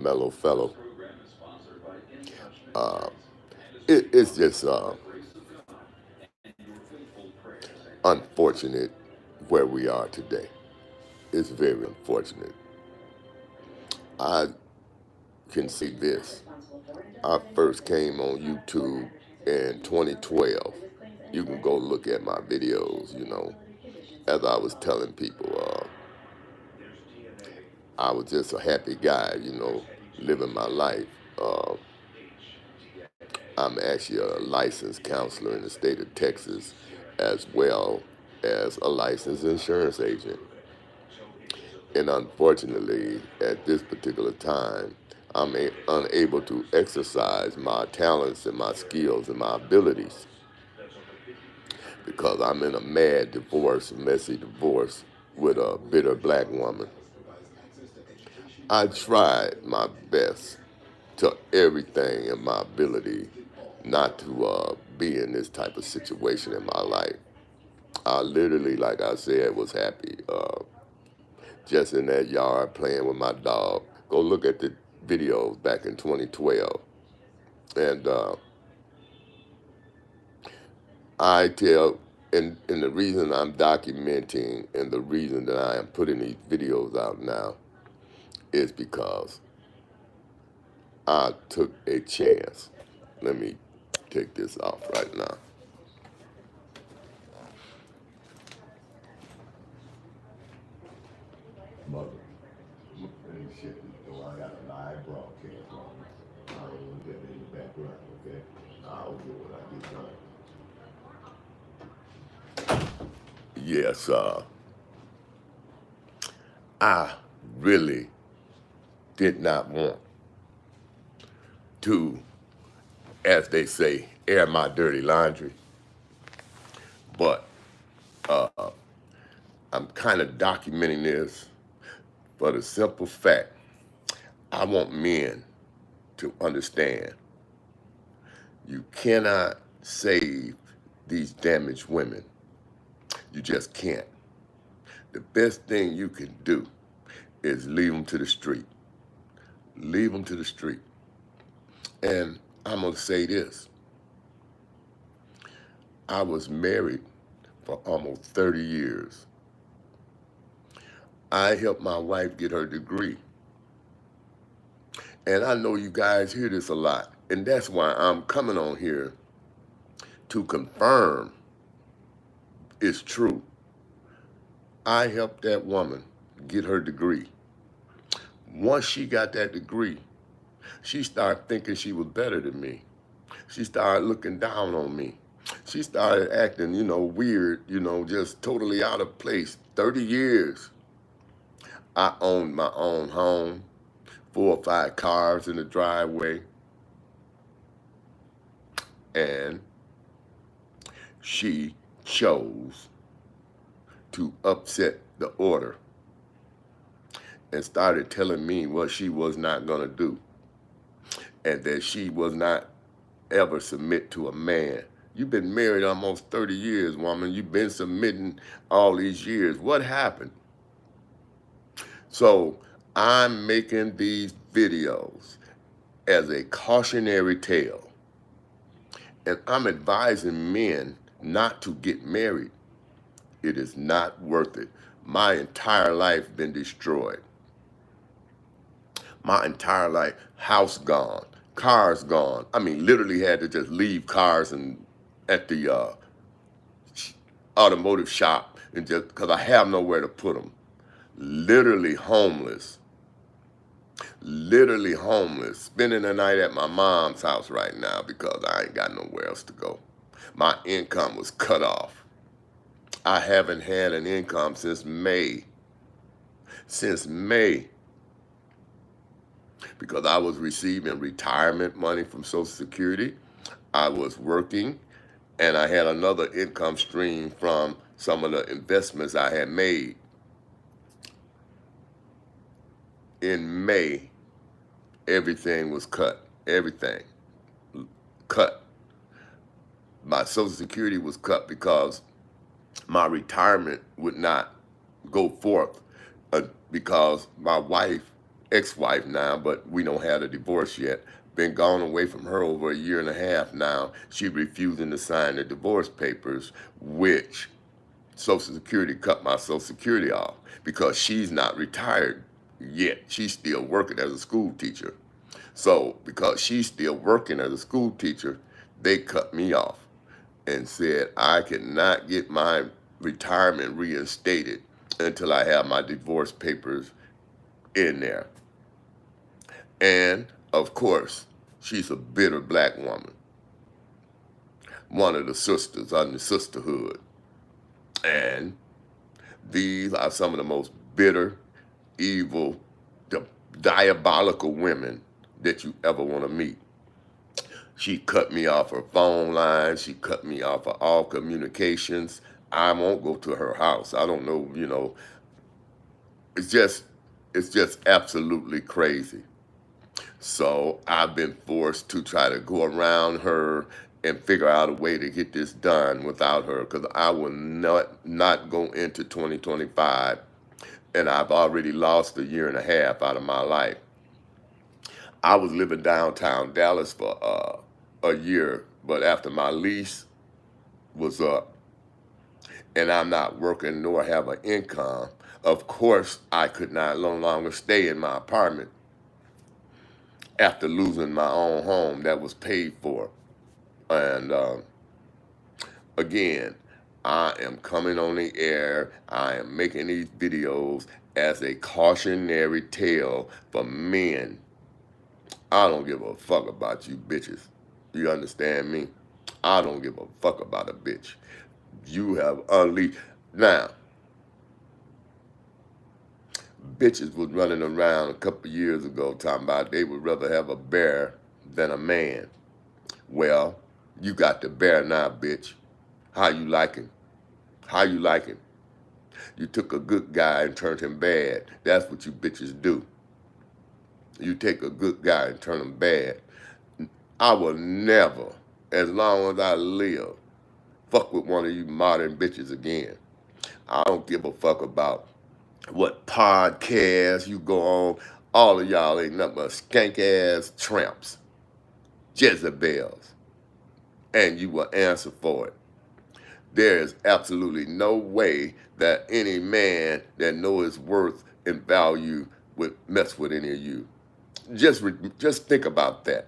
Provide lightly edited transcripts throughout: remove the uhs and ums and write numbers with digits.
mellow fellow. Uh, it's just unfortunate where we are today. It's very unfortunate. I can say this. I first came on YouTube in 2012. You can go look at my videos, as I was telling people, I was just a happy guy, living my life. Uh, I'm actually a licensed counselor in the state of Texas, as well as a licensed insurance agent. And unfortunately, at this particular time, unable to exercise my talents and my skills and my abilities because I'm in a mad divorce, a messy divorce with a bitter black woman. I tried my best to everything in my ability not to be in this type of situation in my life. I literally, like I said, was happy. Just in that yard playing with my dog. Go look at the videos back in 2012. And I tell, and the reason I'm documenting and the reason that I am putting these videos out now is because I took a chance. Let me take this off right now. Mother, shit, I got a live broadcast on. I don't want that in the background, okay? I'll do what I get done. Yes, I really did not want to, as they say, air my dirty laundry. But I'm kind of documenting this for the simple fact I want men to understand you cannot save these damaged women. You just can't. The best thing you can do is leave them to the street. Leave them to the street. And I'm going to say this. I was married for almost 30 years. I helped my wife get her degree. And I know you guys hear this a lot. And that's why I'm coming on here to confirm it's true. I helped that woman get her degree. Once she got that degree, she started thinking she was better than me. She started looking down on me. She started acting, weird, just totally out of place. 30 years. I owned my own home, 4 or 5 cars in the driveway. And she chose to upset the order and started telling me what she was not going to do and that she was not ever submit to a man. You've been married almost 30 years, woman. You've been submitting all these years. What happened? So I'm making these videos as a cautionary tale. And I'm advising men not to get married. It is not worth it. My entire life been destroyed. My entire life, house gone, cars gone. I mean, literally had to just leave cars and at the automotive shop and just because I have nowhere to put them. Literally homeless. Literally homeless. Spending the night at my mom's house right now because I ain't got nowhere else to go. My income was cut off. I haven't had an income since May. Since May. Because I was receiving retirement money from Social Security. I was working, and I had another income stream from some of the investments I had made. In May, everything was cut. Everything cut. My Social Security was cut because my retirement would not go forth because my wife ex-wife now, but we don't have a divorce yet. Been gone away from her over a year and a half now. She refusing to sign the divorce papers, which Social Security cut my Social Security off because she's not retired yet. She's still working as a school teacher. So because she's still working as a school teacher, they cut me off and said I cannot get my retirement reinstated until I have my divorce papers in there. And of course, she's a bitter black woman, one of the sisters on the sisterhood. And these are some of the most bitter, evil, diabolical women that you ever want to meet. She cut me off her phone line. She cut me off of all communications. I won't go to her house. I don't know, it's just absolutely crazy. So I've been forced to try to go around her and figure out a way to get this done without her because I will not go into 2025 and I've already lost a year and a half out of my life. I was living downtown Dallas for a year, but after my lease was up and I'm not working nor have an income, of course I could not no longer stay in my apartment after losing my own home that was paid for. And again, I am coming on the air. I am making these videos as a cautionary tale for men. I don't give a fuck about you bitches. You understand me? I don't give a fuck about a bitch. You have unleashed. Now, bitches was running around a couple years ago talking about they would rather have a bear than a man. Well, you got the bear now, bitch. How you like him? How you like him? You took a good guy and turned him bad. That's what you bitches do. You take a good guy and turn him bad. I will never, as long as I live, fuck with one of you modern bitches again. I don't give a fuck about what podcast you go on. All of y'all ain't nothing but skank ass tramps, Jezebels, and you will answer for it. There is absolutely no way that any man that knows his worth and value would mess with any of you. Just think about that.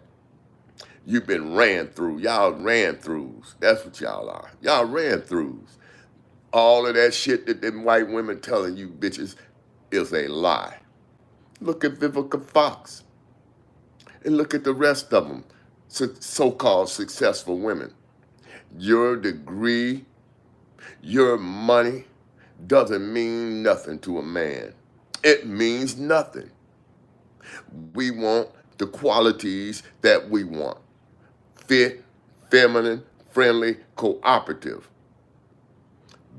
You've been ran through. Y'all ran throughs. That's what y'all are. Y'all ran throughs. All of that shit that them white women telling you bitches is a lie. Look at Vivica Fox and look at the rest of them, so-called successful women. Your degree, your money doesn't mean nothing to a man. It means nothing. We want the qualities that we want. Fit, feminine, friendly, cooperative.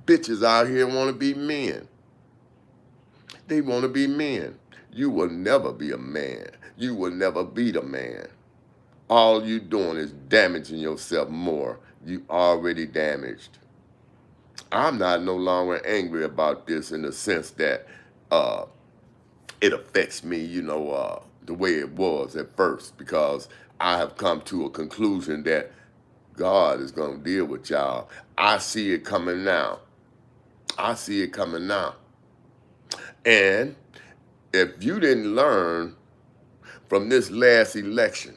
Bitches out here want to be men. They want to be men. You will never be a man. You will never be the man. All you doing is damaging yourself more. You already damaged. I'm not no longer angry about this in the sense that it affects me, the way it was at first, because I have come to a conclusion that God is going to deal with y'all. I see it coming now. I see it coming now. And if you didn't learn from this last election,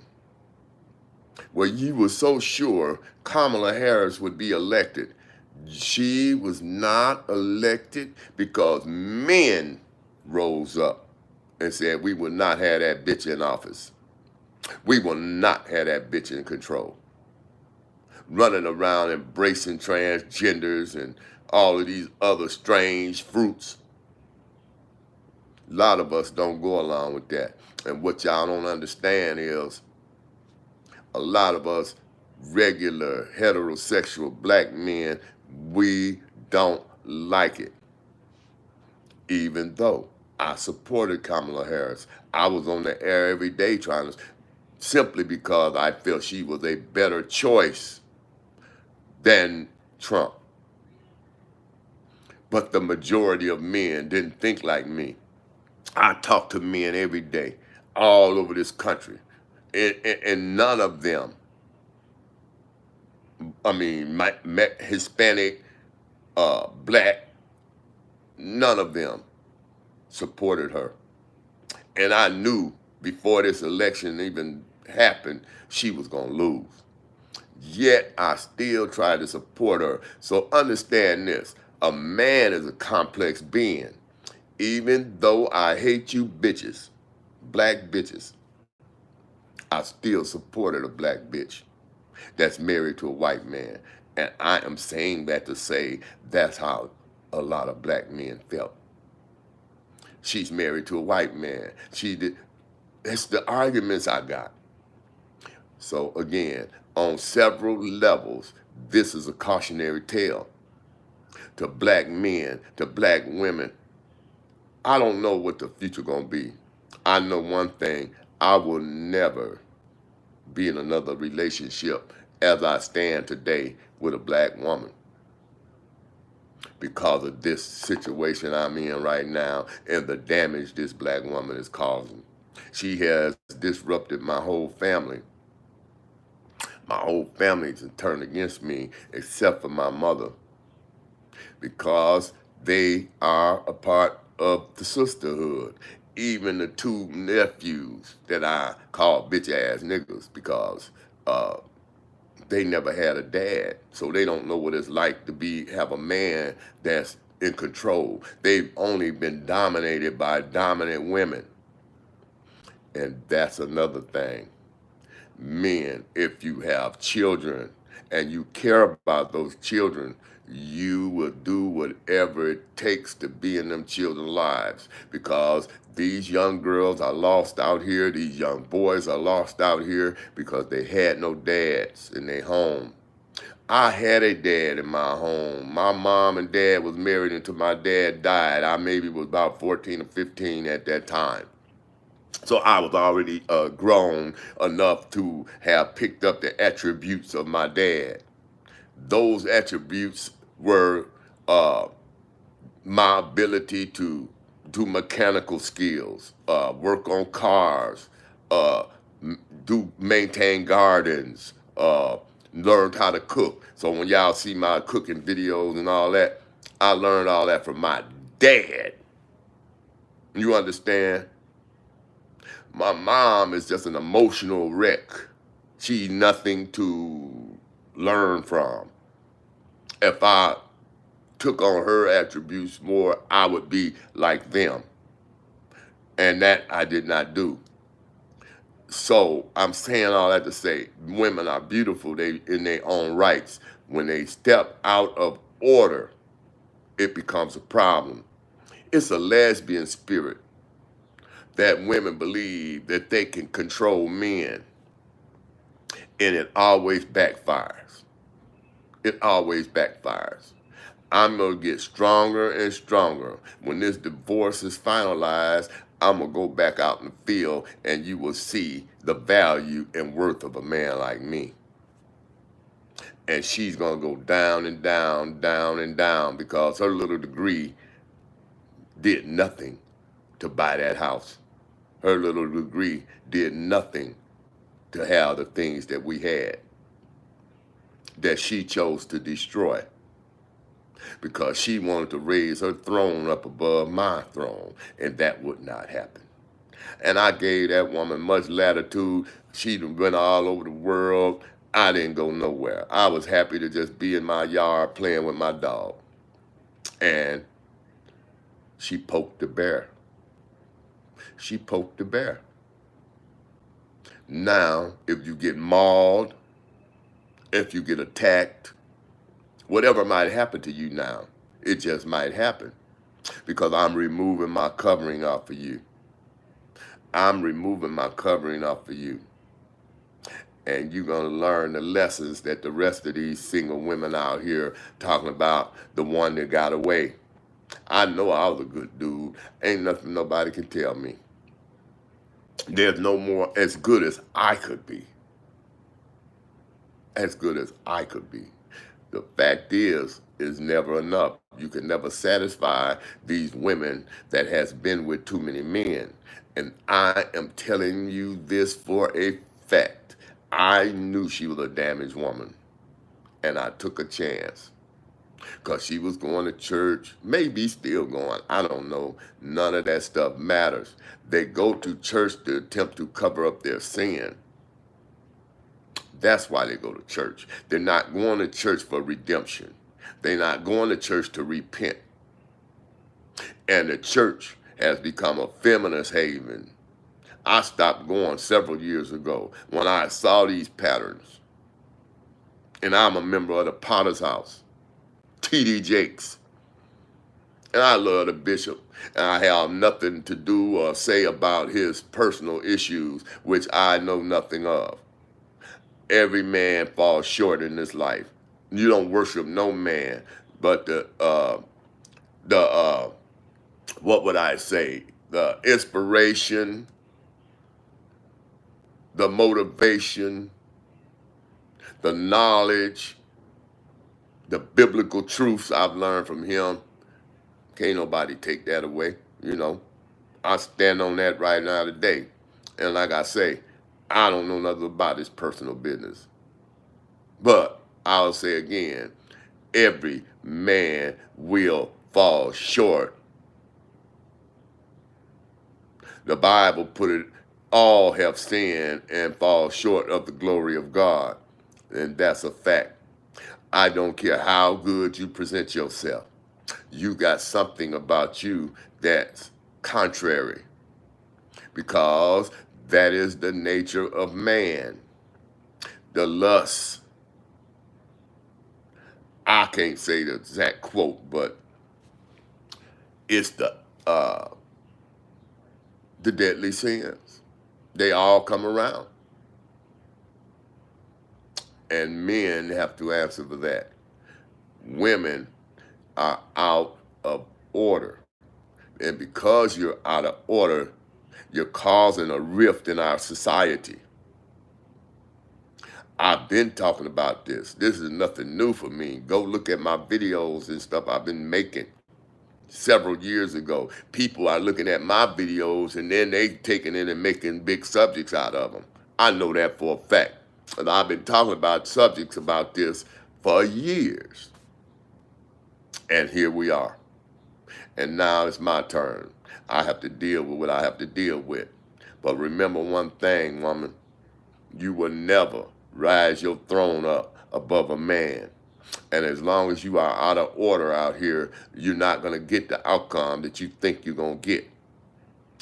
where you were so sure Kamala Harris would be elected, she was not elected because men rose up and said, we will not have that bitch in office. We will not have that bitch in control. Running around embracing transgenders and all of these other strange fruits. A lot of us don't go along with that. And what y'all don't understand is a lot of us regular heterosexual black men, we don't like it. Even though I supported Kamala Harris. I was on the air every day trying to, simply because I felt she was a better choice than Trump. But the majority of men didn't think like me. I talk to men every day all over this country, and none of them, I mean, Hispanic, black, none of them supported her. And I knew before this election even happened, she was going to lose. Yet I still try to support her. So understand this, a man is a complex being. Even though I hate you bitches, black bitches, I still supported a black bitch that's married to a white man. And I am saying that to say that's how a lot of black men felt. She's married to a white man. She did. That's the arguments I got. So again, on several levels, this is a cautionary tale to black men, to black women. I don't know what the future gonna be. I know one thing, I will never be in another relationship as I stand today with a black woman because of this situation I'm in right now and the damage this black woman is causing. She has disrupted my whole family. My whole family's turned against me except for my mother because they are a part of the sisterhood. Even the two nephews that I call bitch ass niggas because uh, they never had a dad, so they don't know what it's like to have a man that's in control. They've only been dominated by dominant women, and that's another thing. Men, if you have children and you care about those children, you will do whatever it takes to be in them children's lives because these young girls are lost out here, these young boys are lost out here because they had no dads in their home. I had a dad in my home. My mom and dad was married until my dad died. I maybe was about 14 or 15 at that time. So I was already grown enough to have picked up the attributes of my dad. Those attributes were uh, my ability to do mechanical skills, work on cars, uh, do maintain gardens, learned how to cook. So when y'all see my cooking videos and all that, I learned all that from my dad. You understand? My mom is just an emotional wreck. She's nothing to learn from. If I took on her attributes more, I would be like them. And that I did not do. So I'm saying all that to say women are beautiful they in their own rights. When they step out of order, it becomes a problem. It's a lesbian spirit that women believe that they can control men, and it always backfires. It always backfires. I'm going to get stronger and stronger. When this divorce is finalized, I'm going to go back out in the field and you will see the value and worth of a man like me. And she's going to go down and down, down and down because her little degree did nothing to buy that house. Her little degree did nothing to have the things that we had that she chose to destroy because she wanted to raise her throne up above my throne, and that would not happen. And I gave that woman much latitude. She went all over the world. I didn't go nowhere. I was happy to just be in my yard playing with my dog. And she poked the bear. She poked the bear. Now, if you get mauled, if you get attacked, whatever might happen to you now, it just might happen because I'm removing my covering off of you. I'm removing my covering off of you. And you're going to learn the lessons that the rest of these single women out here talking about, the one that got away. I know I was a good dude. Ain't nothing nobody can tell me. There's no more as good as I could be. As good as I could be. The fact is never enough. You can never satisfy these women that has been with too many men. And I am telling you this for a fact. I knew she was a damaged woman, and I took a chance because she was going to church, maybe still going. I don't know. None of that stuff matters. They go to church to attempt to cover up their sin. That's why they go to church. They're not going to church for redemption. They're not going to church to repent. And the church has become a feminist haven. I stopped going several years ago when I saw these patterns. And I'm a member of the Potter's House, T.D. Jakes. And I love the bishop. And I have nothing to do or say about his personal issues, which I know nothing of. Every man falls short in this life. You don't worship no man, but what would I say? The inspiration, the motivation, the knowledge, the biblical truths I've learned from him. Can't nobody take that away. You know, I stand on that right now today. And like I say, I don't know nothing about his personal business. But I'll say again, every man will fall short. The Bible put it, all have sinned and fall short of the glory of God. And that's a fact. I don't care how good you present yourself. You got something about you that's contrary, because that is the nature of man. The lust. I can't say the exact quote, but it's the deadly sins. They all come around. And men have to answer for that. Women are out of order. And because you're out of order, you're causing a rift in our society. I've been talking about this. This is nothing new for me. Go look at my videos and stuff I've been making several years ago. People are looking at my videos and then they taking it and making big subjects out of them. I know that for a fact. And I've been talking about subjects about this for years. And here we are. And now it's my turn. I have to deal with what I have to deal with. But remember one thing, woman. You will never rise your throne up above a man. And as long as you are out of order out here, you're not going to get the outcome that you think you're going to get.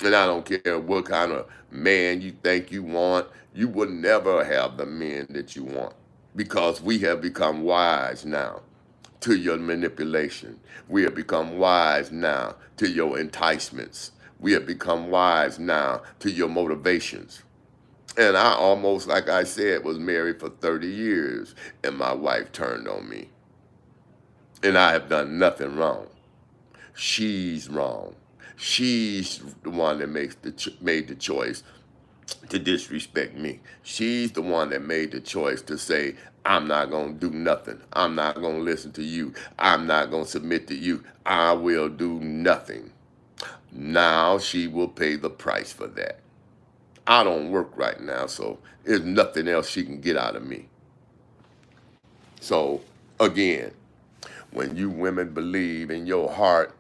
And I don't care what kind of man you think you want, you will never have the men that you want. Because we have become wise now to your manipulation. We have become wise now to your enticements. We have become wise now to your motivations. And I almost, like I said, was married for 30 years, and my wife turned on me. And I have done nothing wrong. She's wrong. She's the one that made the choice to disrespect me. She's the one that made the choice to say, I'm not going to do nothing. I'm not going to listen to you. I'm not going to submit to you. I will do nothing. Now she will pay the price for that. I don't work right now, so there's nothing else she can get out of me. So, again, when you women believe in your heart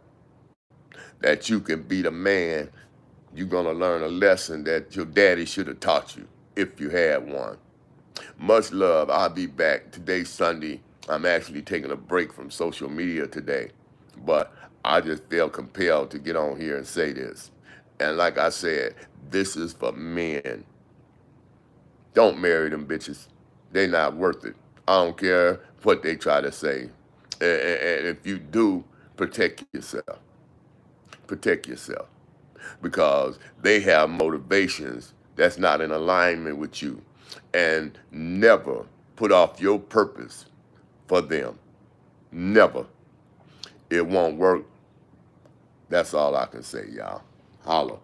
that you can beat a man, you're going to learn a lesson that your daddy should have taught you, if you had one. Much love. I'll be back. Today's Sunday. I'm actually taking a break from social media today, but I just felt compelled to get on here and say this. And like I said, this is for men. Don't marry them bitches. They not worth it. I don't care what they try to say. And if you do, protect yourself. Protect yourself. Because they have motivations that's not in alignment with you. And never put off your purpose for them. Never. It won't work. That's all I can say, y'all. Holla.